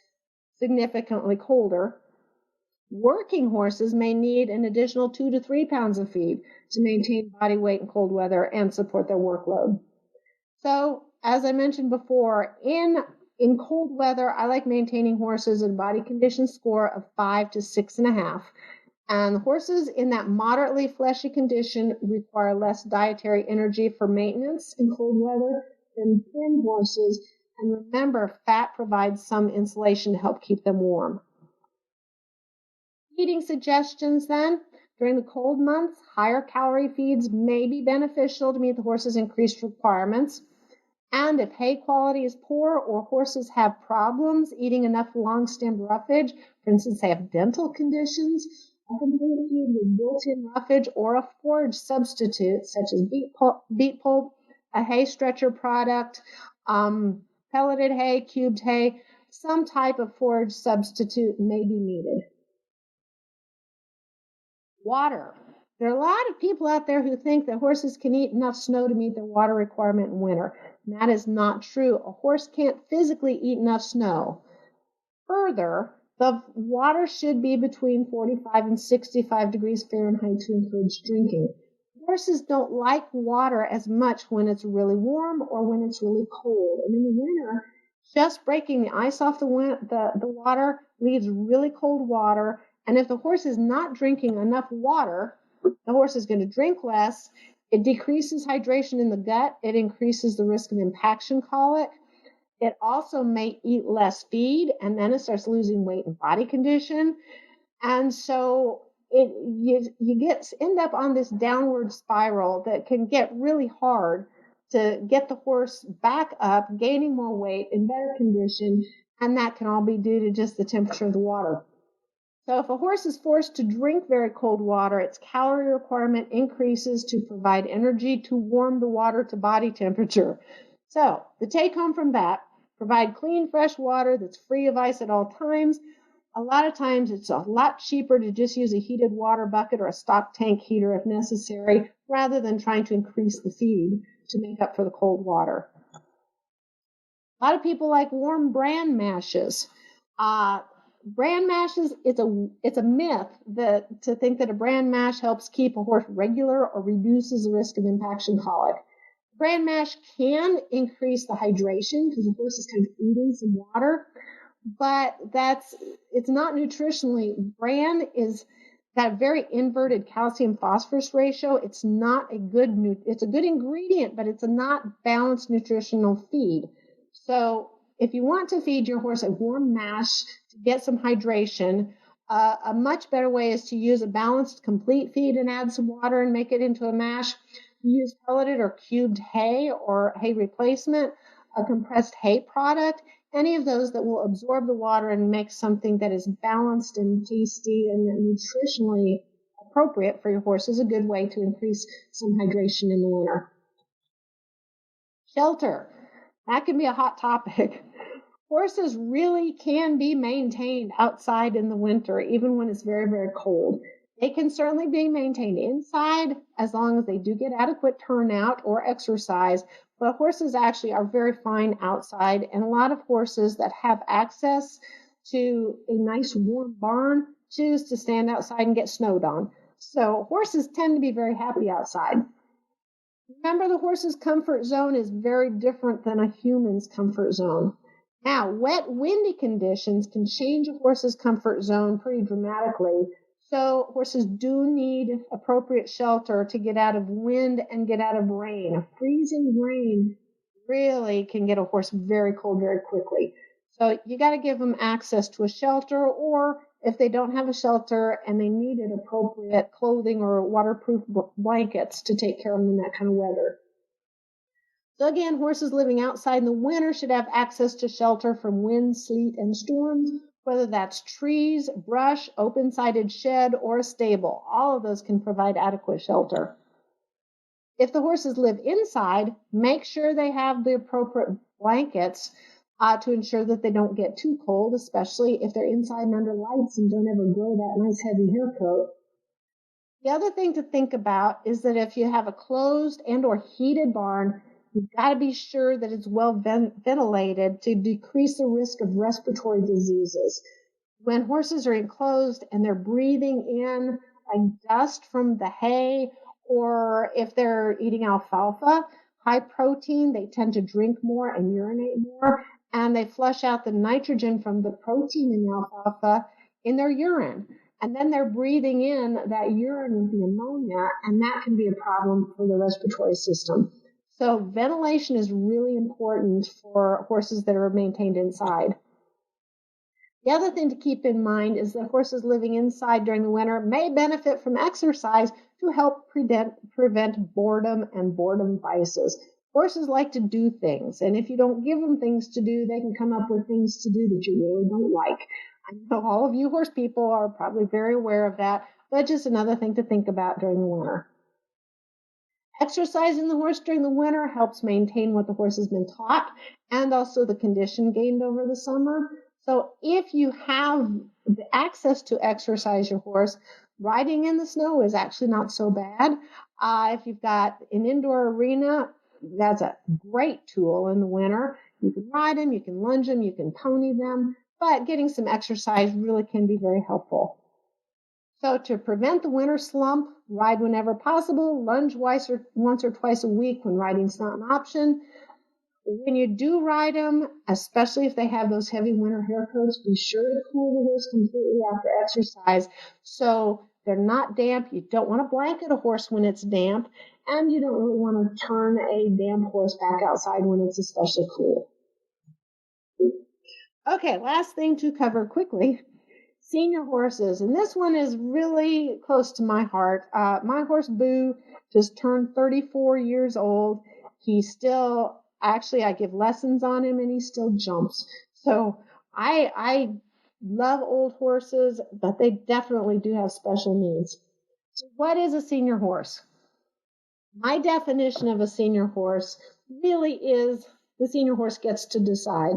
significantly colder. Working horses may need an additional 2 to 3 pounds of feed to maintain body weight in cold weather and support their workload. So, as I mentioned before, in cold weather, I like maintaining horses at a body condition score of 5 to 6.5. And horses in that moderately fleshy condition require less dietary energy for maintenance in cold weather than thin horses. And remember, fat provides some insulation to help keep them warm. Feeding suggestions then. During the cold months, higher calorie feeds may be beneficial to meet the horse's increased requirements. And if hay quality is poor or horses have problems eating enough long-stemmed roughage, for instance, they have dental conditions, a complete feed with built-in roughage or a forage substitute, such as beet pulp, a hay stretcher product, pelleted hay, cubed hay, some type of forage substitute may be needed. Water. There are a lot of people out there who think that horses can eat enough snow to meet their water requirement in winter. And that is not true. A horse can't physically eat enough snow. Further, the water should be between 45 and 65 degrees Fahrenheit to encourage drinking. Horses don't like water as much when it's really warm or when it's really cold. And in the winter, Just breaking the ice off the water leaves really cold water. And if the horse is not drinking enough water, the horse is going to drink less. It decreases hydration in the gut. It increases the risk of impaction colic. It also may eat less feed, and then it starts losing weight and body condition. And so you end up on this downward spiral that can get really hard to get the horse back up, gaining more weight in better condition, and that can all be due to just the temperature of the water. So if a horse is forced to drink very cold water, its calorie requirement increases to provide energy to warm the water to body temperature. So the take home from that, provide clean, fresh water that's free of ice at all times. A lot of times it's a lot cheaper to just use a heated water bucket or a stock tank heater if necessary, rather than trying to increase the feed to make up for the cold water. A lot of people like warm bran mashes. Bran mashes, it's a myth that to think that a bran mash helps keep a horse regular or reduces the risk of impaction colic. Bran mash can increase the hydration because the horse is kind of eating some water, but it's not nutritionally. Bran is got a very inverted calcium phosphorus ratio. It's not a good it's a good ingredient, but it's a not balanced nutritional feed. So if you want to feed your horse a warm mash to get some hydration, a much better way is to use a balanced complete feed and add some water and make it into a mash. Use pelleted or cubed hay or hay replacement, a compressed hay product, any of those that will absorb the water and make something that is balanced and tasty and nutritionally appropriate for your horse is a good way to increase some hydration in the winter. Shelter. That can be a hot topic. Horses really can be maintained outside in the winter, even when it's very, very cold. They can certainly be maintained inside as long as they do get adequate turnout or exercise, but horses actually are very fine outside, and a lot of horses that have access to a nice warm barn choose to stand outside and get snowed on. So horses tend to be very happy outside. Remember, the horse's comfort zone is very different than a human's comfort zone. Now, wet, windy conditions can change a horse's comfort zone pretty dramatically. So horses do need appropriate shelter to get out of wind and get out of rain. A freezing rain really can get a horse very cold very quickly. So you got to give them access to a shelter, or if they don't have a shelter and they needed appropriate clothing or waterproof blankets to take care of them in that kind of weather. So again, horses living outside in the winter should have access to shelter from wind, sleet, and storms, whether that's trees, brush, open-sided shed, or a stable. All of those can provide adequate shelter. If the horses live inside, make sure they have the appropriate blankets to ensure that they don't get too cold, especially if they're inside and under lights and don't ever grow that nice heavy hair coat. The other thing to think about is that if you have a closed and or heated barn, you've got to be sure that it's well ventilated to decrease the risk of respiratory diseases. When horses are enclosed and they're breathing in like dust from the hay, or if they're eating alfalfa, high protein, they tend to drink more and urinate more, and they flush out the nitrogen from the protein in the alfalfa in their urine. And then they're breathing in that urine with the ammonia, and that can be a problem for the respiratory system. So ventilation is really important for horses that are maintained inside. The other thing to keep in mind is that horses living inside during the winter may benefit from exercise to help prevent boredom and boredom vices. Horses like to do things, and if you don't give them things to do, they can come up with things to do that you really don't like. I know all of you horse people are probably very aware of that, but just another thing to think about during the winter. Exercising the horse during the winter helps maintain what the horse has been taught and also the condition gained over the summer. So if you have the access to exercise your horse, riding in the snow is actually not so bad. If you've got an indoor arena, that's a great tool in the winter. You can ride them, you can lunge them, you can pony them, but getting some exercise really can be very helpful. So to prevent the winter slump, ride whenever possible, lunge once or twice a week when riding's not an option. When you do ride them, especially if they have those heavy winter hair coats, be sure to cool the horse completely after exercise so they're not damp. You don't want to blanket a horse when it's damp, and you don't really want to turn a damp horse back outside when it's especially cool. Okay, last thing to cover quickly, senior horses. And this one is really close to my heart. My horse Boo just turned 34 years old. He still, actually, I give lessons on him and he still jumps. So I love old horses, but they definitely do have special needs. So what is a senior horse? My definition of a senior horse really is the senior horse gets to decide.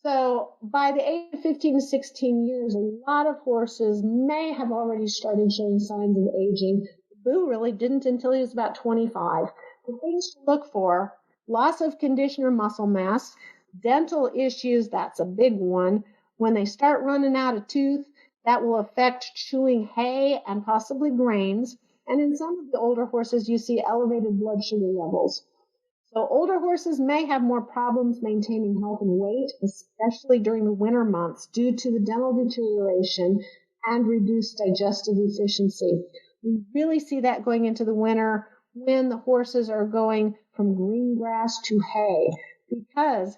So by the age of 15 to 16 years, a lot of horses may have already started showing signs of aging. Boo really didn't until he was about 25. The things to look for: loss of condition or muscle mass, dental issues, that's a big one. When they start running out of tooth, that will affect chewing hay and possibly grains. And in some of the older horses, you see elevated blood sugar levels. So older horses may have more problems maintaining health and weight, especially during the winter months due to the dental deterioration and reduced digestive efficiency. We really see that going into the winter when the horses are going from green grass to hay, because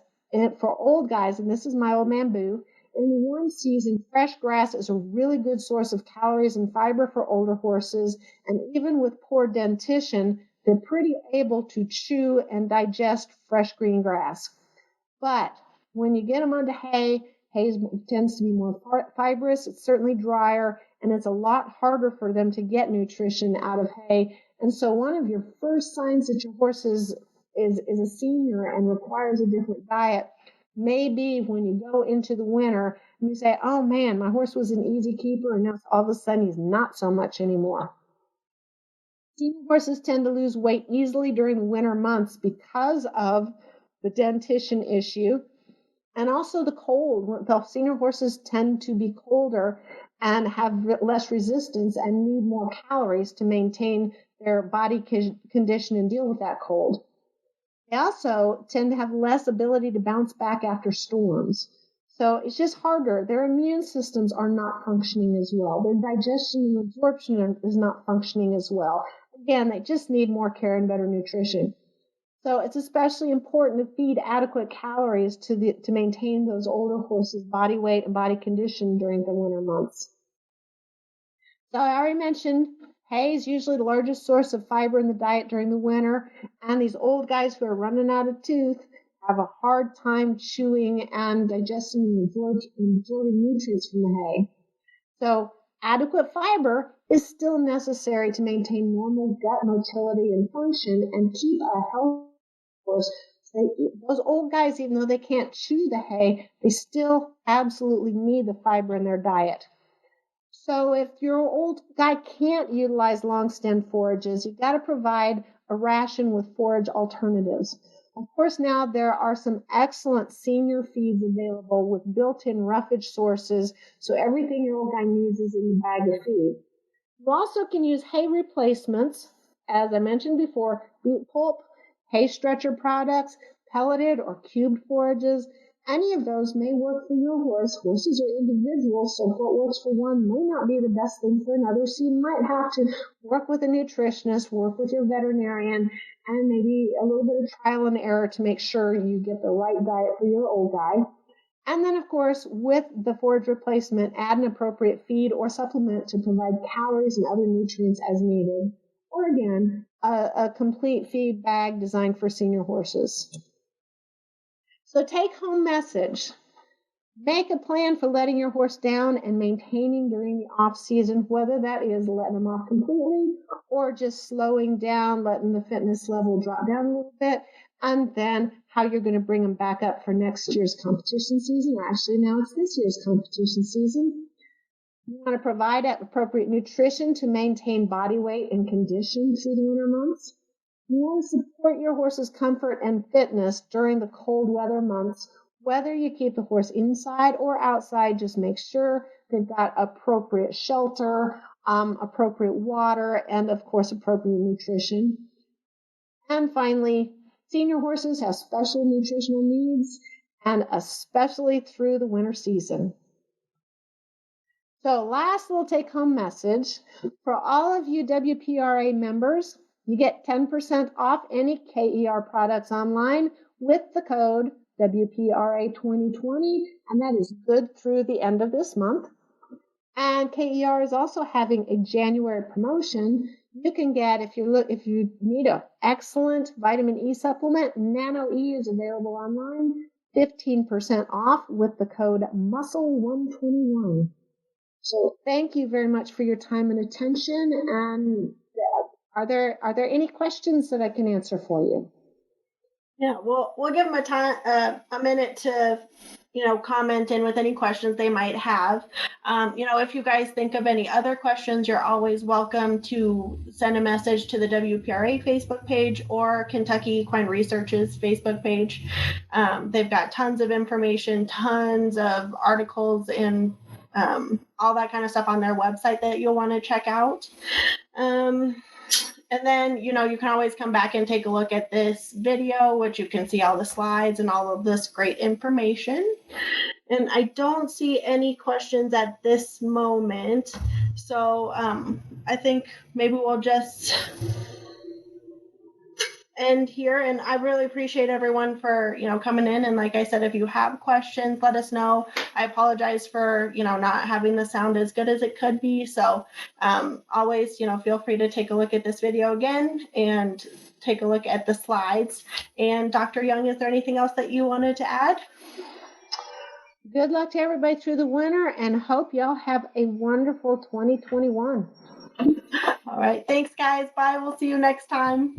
for old guys, and this is my old man Boo, in the warm season, fresh grass is a really good source of calories and fiber for older horses, and even with poor dentition, they're pretty able to chew and digest fresh green grass. But when you get them onto hay, hay tends to be more fibrous, it's certainly drier, and it's a lot harder for them to get nutrition out of hay. And so one of your first signs that your horse is a senior and requires a different diet may be when you go into the winter and you say, oh man, my horse was an easy keeper, and now all of a sudden he's not so much anymore. Senior horses tend to lose weight easily during the winter months because of the dentition issue and also the cold. The senior horses tend to be colder and have less resistance and need more calories to maintain their body condition and deal with that cold. They also tend to have less ability to bounce back after storms. So it's just harder. Their immune systems are not functioning as well. Their digestion and absorption is not functioning as well. Again, they just need more care and better nutrition. So it's especially important to feed adequate calories to maintain those older horses' body weight and body condition during the winter months. So I already mentioned hay is usually the largest source of fiber in the diet during the winter, and these old guys who are running out of tooth have a hard time chewing and digesting and absorbing nutrients from the hay. So adequate fiber is still necessary to maintain normal gut motility and function and keep a healthy horse. Those old guys, even though they can't chew the hay, they still absolutely need the fiber in their diet. So if your old guy can't utilize long stem forages, you've got to provide a ration with forage alternatives. Of course, now there are some excellent senior feeds available with built-in roughage sources, so everything your old guy needs is in the bag of feed. You also can use hay replacements, as I mentioned before, beet pulp, hay stretcher products, pelleted or cubed forages. Any of those may work for your horse. Horses are individuals, so what works for one may not be the best thing for another. So you might have to work with a nutritionist, work with your veterinarian, and maybe a little bit of trial and error to make sure you get the right diet for your old guy. And then, of course, with the forage replacement, add an appropriate feed or supplement to provide calories and other nutrients as needed. Or again, a complete feed bag designed for senior horses. So take-home message. Make a plan for letting your horse down and maintaining during the off-season, whether that is letting them off completely or just slowing down, letting the fitness level drop down a little bit, and then how you're going to bring them back up for next year's competition season. Actually, now it's this year's competition season. You want to provide appropriate nutrition to maintain body weight and condition through the winter months. You want to support your horse's comfort and fitness during the cold weather months. Whether you keep the horse inside or outside, just make sure they've got appropriate shelter, appropriate water, and of course, appropriate nutrition. And finally, Senior horses have special nutritional needs, and especially through the winter season. So last little take-home message, for all of you WPRA members, you get 10% off any KER products online with the code WPRA 2020, and that is good through the end of this month. And KER is also having a January promotion. You can get, if you need an excellent vitamin E supplement, Nano E is available online, 15% off with the code MUSCLE121. So thank you very much for your time and attention. And are there any questions that I can answer for you? Yeah, we'll give them a minute to, comment in with any questions they might have. If you guys think of any other questions, you're always welcome to send a message to the WPRA Facebook page or Kentucky Equine Research's Facebook page. They've got tons of information, tons of articles, and all that kind of stuff on their website that you'll want to check out. And then, you can always come back and take a look at this video, which you can see all the slides and all of this great information. And I don't see any questions at this moment. So I think maybe we'll just end here. And I really appreciate everyone for, coming in. And like I said, if you have questions, let us know. I apologize for, not having the sound as good as it could be. So always, feel free to take a look at this video again and take a look at the slides. And Dr. Young, is there anything else that you wanted to add? Good luck to everybody through the winter, and hope y'all have a wonderful 2021. All right. Thanks, guys. Bye. We'll see you next time.